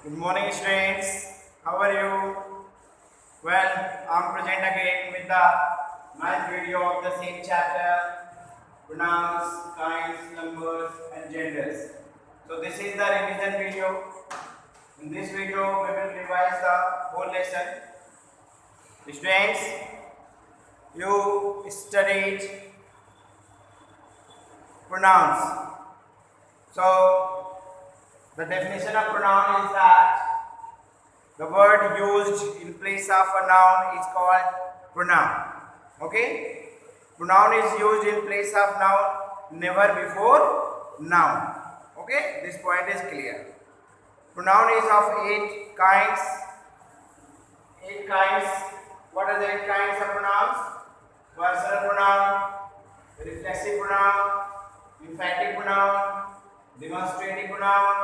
Good morning, students. How are you? Well, I'm present again with the ninth video of the same chapter, pronouns, kinds, numbers, and genders. So this is the revision video. In this video, we will revise the whole lesson. Students, you studied pronouns. So the definition of pronoun is that the word used in place of a noun is called pronoun. Okay? Pronoun is used in place of noun, never before noun. Okay? This point is clear. Pronoun is of 8 kinds. 8 kinds. What are the 8 kinds of pronouns? Personal pronoun, reflexive pronoun, emphatic pronoun, demonstrative pronoun,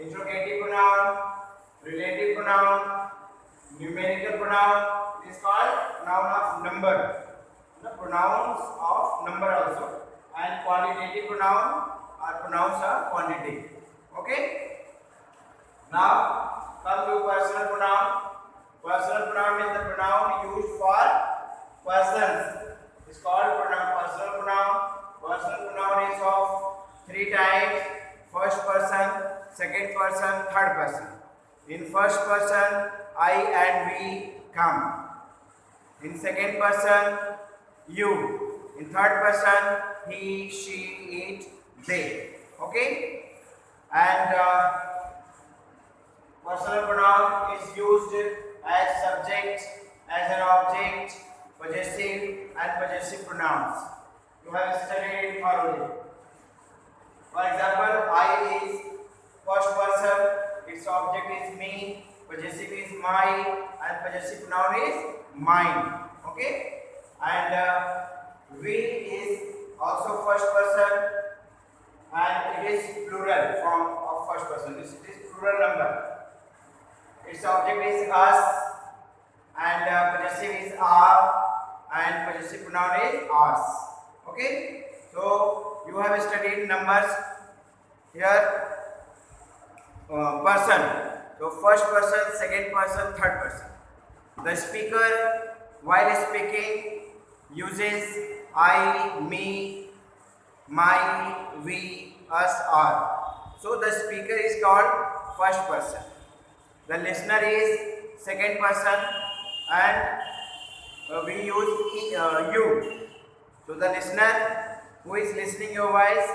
interrogative pronoun, relative pronoun, numerical pronoun is called noun of number. The pronouns of number also, and quantitative pronoun are pronouns of quantity. Okay. Now come to personal pronoun. Personal pronoun is the pronoun used for persons. It's called personal pronoun. Personal pronoun is of 3 types: first person, second person, third person. In first person, I and we come. In second person, you. In third person, he, she, it, they. Okay? And personal pronoun is used as subject, as an object, possessive and possessive pronouns. You have studied it thoroughly. For example, I is first person, its object is me, possessive is my, and possessive pronoun is mine. Okay? And we is also first person, and it is plural form of first person. It is plural number. Its object is us, and possessive is our, and possessive pronoun is ours. Okay? So you have studied numbers here. Person. So first person, second person, third person. The speaker, while speaking, uses I, me, my, we, us, our. So the speaker is called first person. The listener is second person, and we use you. So the listener who is listening your voice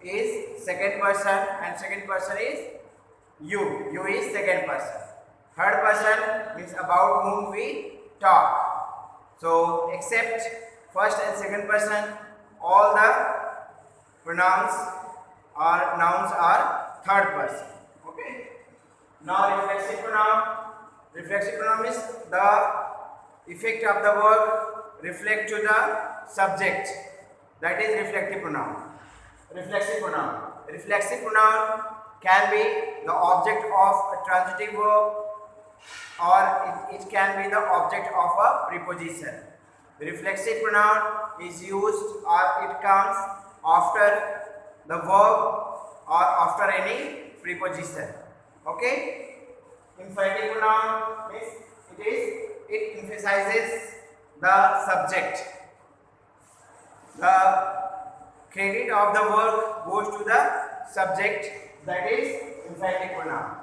is second person, and second person is you. You is second person. Third person means about whom we talk. So except first and second person, all the pronouns or nouns are third person. Okay. Now reflexive pronoun. Reflexive pronoun means the effect of the verb reflect to the subject. That is reflective pronoun. Reflexive pronoun. Reflexive pronoun can be the object of a transitive verb, or it can be the object of a preposition. The reflexive pronoun is used, or it comes after the verb or after any preposition. Okay? Emphatic pronoun means it emphasizes the subject. The credit of the work goes to the subject, that is emphatic pronoun.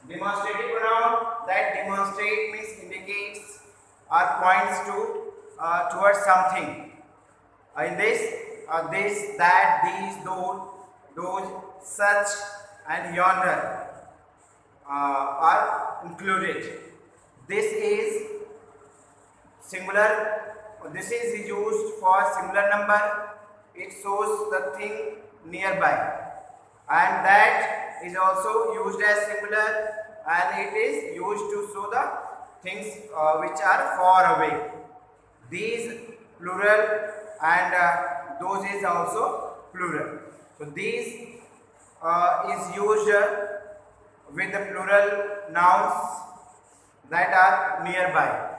Demonstrative pronoun, that demonstrate means indicates or points to towards something. In this, that, these, those, such, and yonder are included. This is singular. This is used for singular number. It shows the thing nearby, and that is also used as singular, and it is used to show the things which are far away. These plural, and those is also plural. So these is used with the plural nouns that are nearby,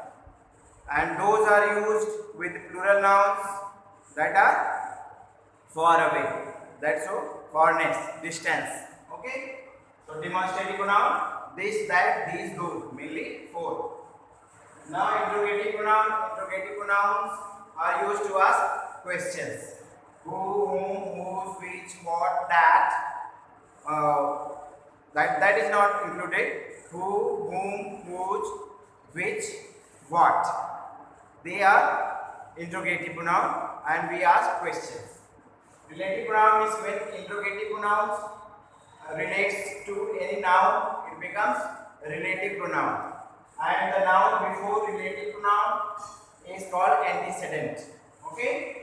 and those are used with plural nouns that are far away. That's so farness, distance. Okay. So demonstrative pronoun, this, that, these, those, mainly 4. Now interrogative pronouns are used to ask questions. Who, whom, whose, which, what, that. That is not included. Who, whom, whose, which, what. They are interrogative pronoun and we ask questions. Relative pronoun is when interrogative pronouns relates to any noun, it becomes relative pronoun. And the noun before relative pronoun is called antecedent. Okay?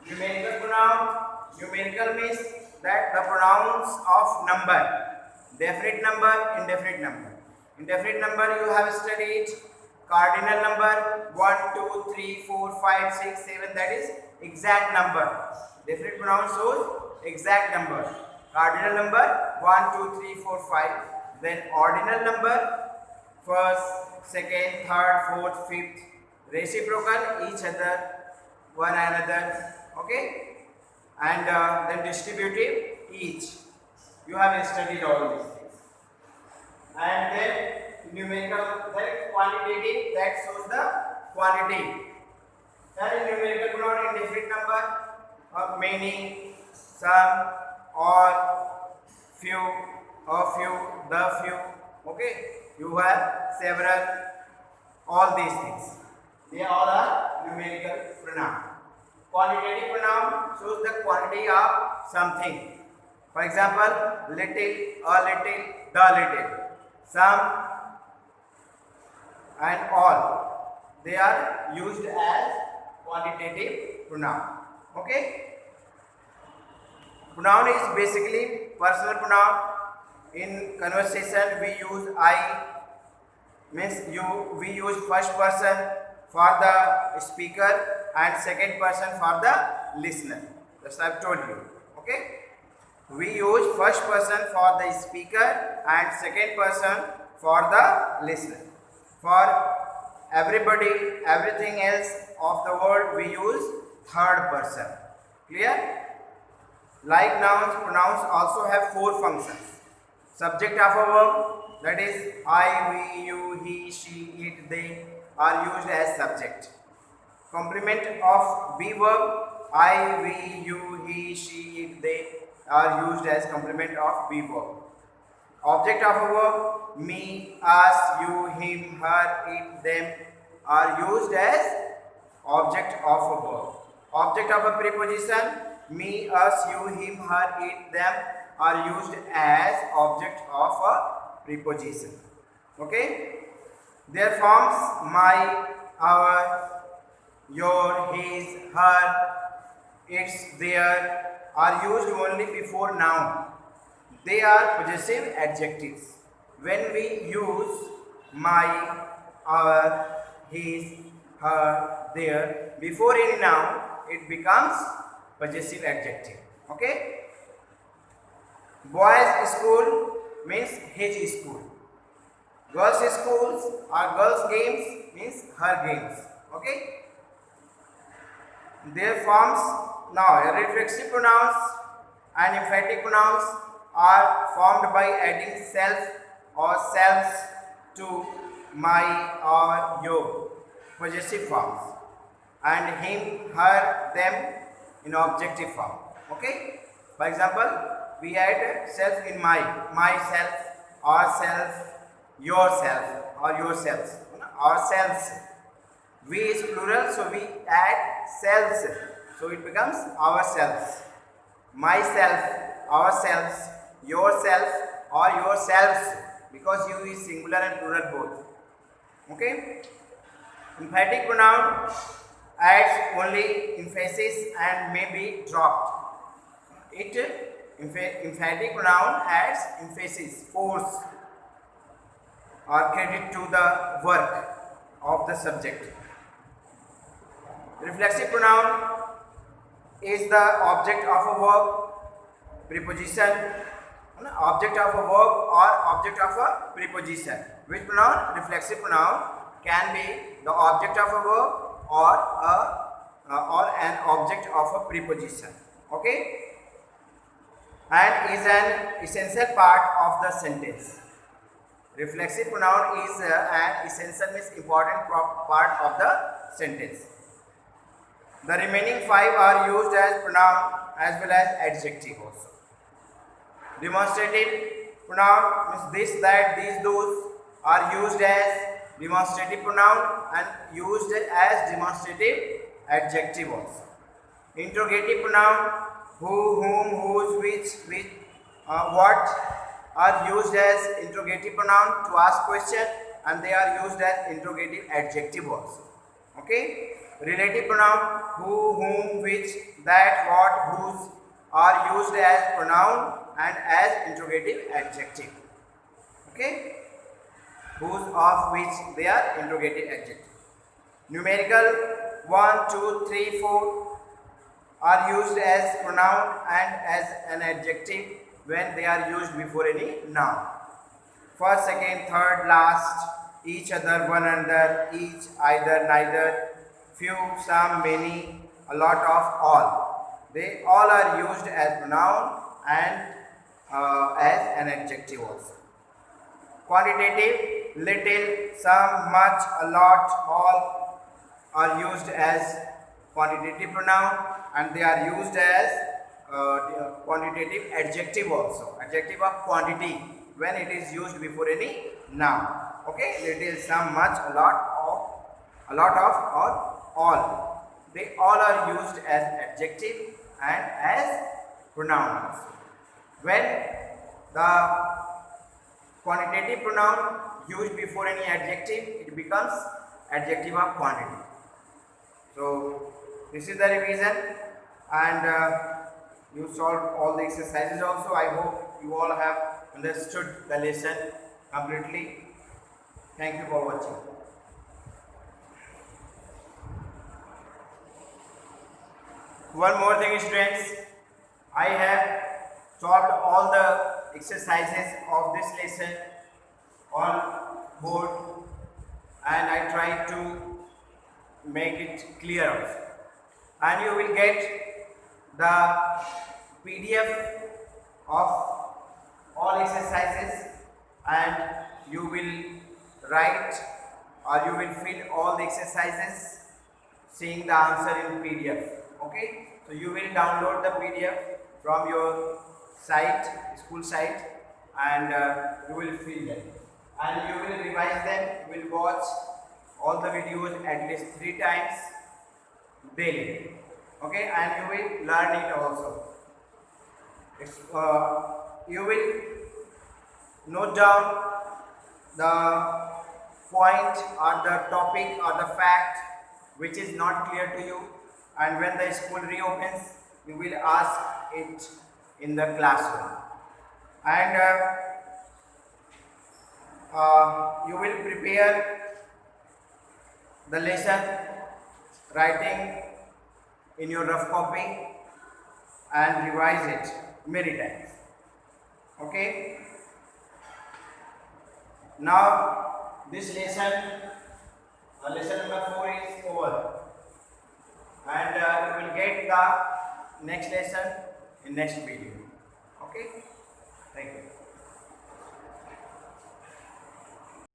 Numerical pronoun. Numerical means that the pronouns of number. Definite number, indefinite number. Indefinite number you have studied cardinal number 1, 2, 3, 4, 5, 6, 7, that is exact number. Definite pronoun shows exact number. Cardinal number 1, 2, 3, 4, 5. Then ordinal number first, second, third, fourth, fifth. Reciprocal each other, one another. Okay? And then distributive each. You have studied all these things. And then numerical, then quantitative, that shows the quantity. Then numerical pronoun indefinite number of many, some, all, few, a few, the few. Okay? You have several, all these things. They all are numerical pronoun. Quantitative pronoun shows the quantity of something. For example, little, a little, the little, some and all. They are used as quantitative pronoun. Okay? Pronoun is basically personal pronoun. In conversation we use I, means we use first person for the speaker and second person for the listener. Just I have told you. Okay? We use first person for the speaker and second person for the listener. For everybody, everything else of the world we use third person. Clear? Like nouns, pronouns also have 4 functions. Subject of a verb, that is I, we, you, he, she, it, they are used as subject. Complement of be verb, I, we, you, he, she, it, they are used as complement of be verb. Object of a verb, me, us, you, him, her, it, them are used as object of a verb. Object of a preposition, me, us, you, him, her, it, them are used as object of a preposition. Okay? Their forms my, our, your, his, her, its, their are used only before noun. They are possessive adjectives. When we use my, our, his, her, their before any noun, it becomes possessive adjective. Okay? Boys' school means his school. Girls' schools or girls' games means her games. Okay? Their forms. Now, reflexive pronouns and emphatic pronouns are formed by adding self or selves to my or your possessive forms and him, her, them in objective form. Okay? For example, we add self in my, myself, ourself, yourself or yourselves, ourselves. We is plural, so we add selves, so it becomes ourselves. Myself, ourselves, yourself or yourselves, because you is singular and plural both. Okay? Emphatic pronoun adds only emphasis and may be dropped. Emphatic pronoun adds emphasis, force or credit to the work of the subject. Reflexive pronoun is the object of a verb, preposition, object of a verb or object of a preposition. Which pronoun? Reflexive pronoun can be the object of a verb or an object of a preposition. Okay? and is an essential part of the sentence. Reflexive pronoun is an essential, means important part of the sentence. The remaining 5 are used as pronoun as well as adjective also. Demonstrative pronoun means this, that, these, those are used as demonstrative pronoun and used as demonstrative adjective also. Interrogative pronoun who, whom, whose, which, what are used as interrogative pronoun to ask question, and they are used as interrogative adjective also. Okay. Relative pronoun who, whom, which, that, what, whose are used as pronoun and as interrogative adjective. Okay. Whose, of, which, they are interrogative adjective. Numerical 1, 2, 3, 4 are used as pronoun and as an adjective when they are used before any noun. First, second, third, last, each, other, one, another, each, either, neither, few, some, many, a lot of, all. They all are used as pronoun and as an adjective also. Quantitative, little, some, much, a lot, all are used as quantitative pronoun and they are used as quantitative adjective also. Adjective of quantity when it is used before any noun. Okay, little, some, much, a lot of, or all. They all are used as adjective and as pronoun also. When the quantitative pronoun used before any adjective, it becomes adjective of quantity. So this is the revision, and you solved all the exercises also. I hope you all have understood the lesson completely. Thank you for watching. One more thing, students, I have solved all the exercises of this lesson on board and I tried to make it clear also. And you will get the PDF of all exercises and you will write or you will fill all the exercises seeing the answer in PDF. Okay, so you will download the PDF from your site, school site, and you will fill them and you will revise them. You will watch all the videos at least 3 times daily. Okay, and you will learn it also. You will note down the point or the topic or the fact which is not clear to you, and when the school reopens you will ask it in the classroom, and you will prepare the lesson writing in your rough copy and revise it many times. Okay, now this lesson, lesson number 4 is over, and you will get the next lesson in next video.